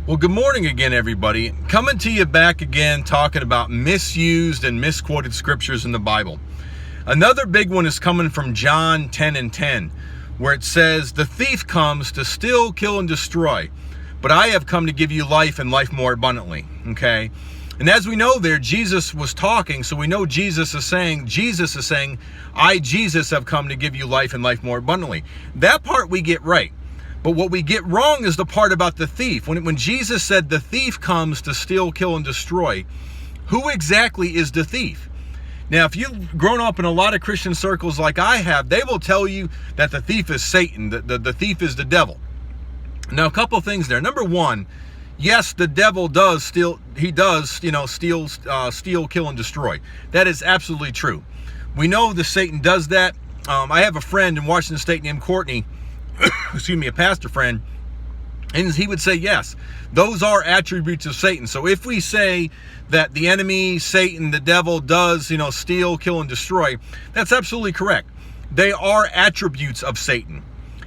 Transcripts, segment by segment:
Well, good morning again, everybody. Coming to you back again, talking about misused and misquoted scriptures in the Bible. Another big one is coming from John 10:10, where it says, "The thief comes to steal, kill, and destroy, but I have come to give you life and life more abundantly." Okay? And as we know there, Jesus was talking, so we know Jesus is saying, "I, Jesus, have come to give you life and life more abundantly." That part we get right. But what we get wrong is the part about the thief. When Jesus said the thief comes to steal, kill, and destroy, who exactly is the thief? Now, if you've grown up in a lot of Christian circles like I have, they will tell you that the thief is Satan, the thief is the devil. Now, a couple things there. Number one, yes, the devil does steal. He does, steal, kill, and destroy. That is absolutely true. We know that Satan does that. I have a friend in Washington State named Courtney, a pastor friend, and he would say, yes, those are attributes of Satan. So if we say that the enemy, Satan, the devil, does, steal, kill, and destroy, that's absolutely correct. They are attributes of Satan.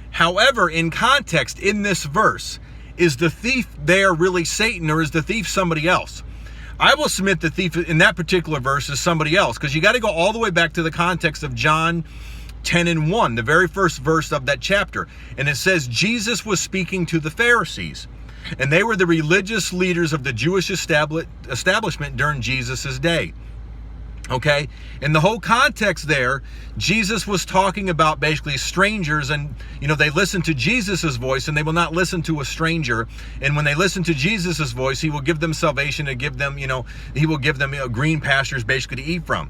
However, in context, in this verse, is the thief there really Satan, or is the thief somebody else? I will submit the thief in that particular verse is somebody else, because you got to go all the way back to the context of John 10:1, the very first verse of that chapter. And it says Jesus was speaking to the Pharisees, and they were the religious leaders of the Jewish establishment during Jesus's day. Okay? In the whole context there, Jesus was talking about basically strangers, and they listen to Jesus's voice and they will not listen to a stranger. And when they listen to Jesus's voice, he will give them salvation and give them, he will give them green pastures basically to eat from.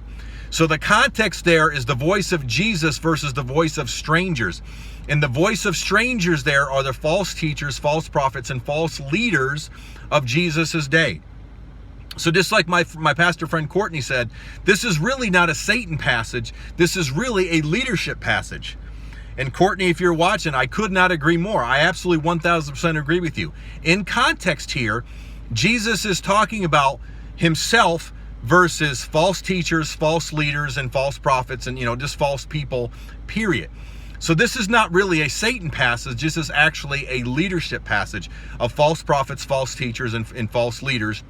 So the context there is the voice of Jesus versus the voice of strangers. And the voice of strangers there are the false teachers, false prophets, and false leaders of Jesus's day. So just like my pastor friend Courtney said, this is really not a Satan passage. This is really a leadership passage. And Courtney, if you're watching, I could not agree more. I absolutely 1000% agree with you. In context here, Jesus is talking about himself versus false teachers, false leaders, and false prophets, and just false people, period. So this is not really a Satan passage. This is actually a leadership passage of false prophets, false teachers, and false leaders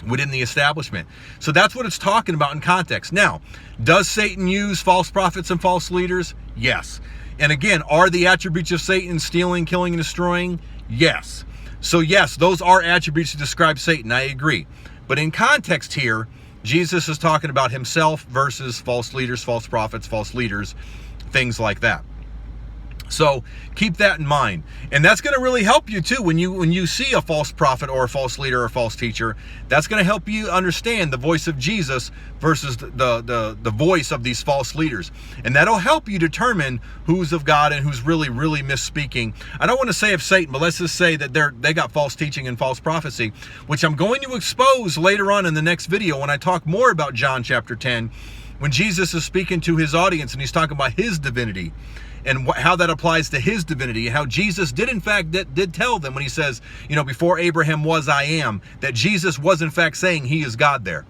within the establishment. So that's what it's talking about in context. Now, does Satan use false prophets and false leaders? Yes. And again, are the attributes of Satan stealing, killing, and destroying? Yes. So yes, those are attributes to describe Satan. I agree. But in context here, Jesus is talking about himself versus false leaders, false prophets, false leaders, things like that. So keep that in mind. And that's going to really help you too when you see a false prophet or a false leader or a false teacher. That's going to help you understand the voice of Jesus versus the voice of these false leaders. And that'll help you determine who's of God and who's really misspeaking. I don't want to say of Satan, but let's just say that they got false teaching and false prophecy, which I'm going to expose later on in the next video when I talk more about John chapter 10, when Jesus is speaking to his audience and he's talking about his divinity and how that applies to his divinity, and how Jesus did in fact did tell them when he says, before Abraham was, I am, that Jesus was in fact saying he is God there.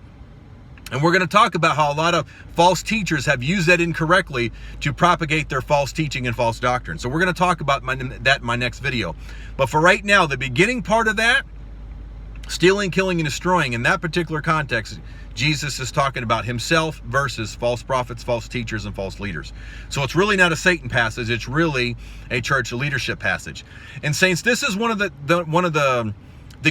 And we're going to talk about how a lot of false teachers have used that incorrectly to propagate their false teaching and false doctrine. So we're going to talk about that in my next video. But for right now, the beginning part of that, stealing, killing, and destroying, in that particular context, Jesus is talking about himself versus false prophets, false teachers, and false leaders. So it's really not a Satan passage. It's really a church leadership passage. And saints, this is one of the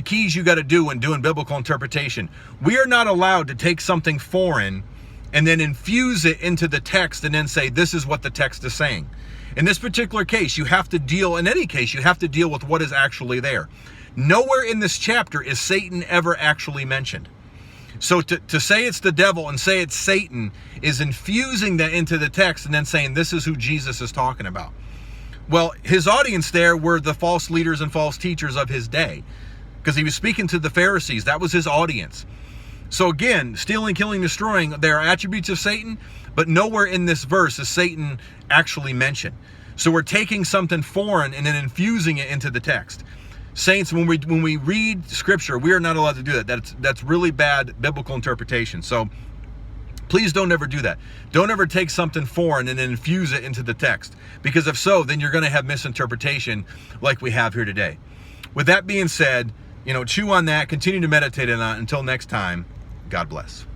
keys you got to do when doing biblical interpretation. We are not allowed to take something foreign and then infuse it into the text and then say, this is what the text is saying. In this particular case, in any case, you have to deal with what is actually there. Nowhere in this chapter is Satan ever actually mentioned. So to say it's the devil and say it's Satan is infusing that into the text and then saying this is who Jesus is talking about. Well, his audience there were the false leaders and false teachers of his day, because he was speaking to the Pharisees. That was his audience. So again, stealing, killing, destroying, they are attributes of Satan, but nowhere in this verse is Satan actually mentioned. So we're taking something foreign and then infusing it into the text. Saints, when we read scripture, we are not allowed to do that. That's really bad biblical interpretation. So please don't ever do that. Don't ever take something foreign and then infuse it into the text, because if so, then you're going to have misinterpretation like we have here today. With that being said, chew on that, continue to meditate on that. Until next time, God bless.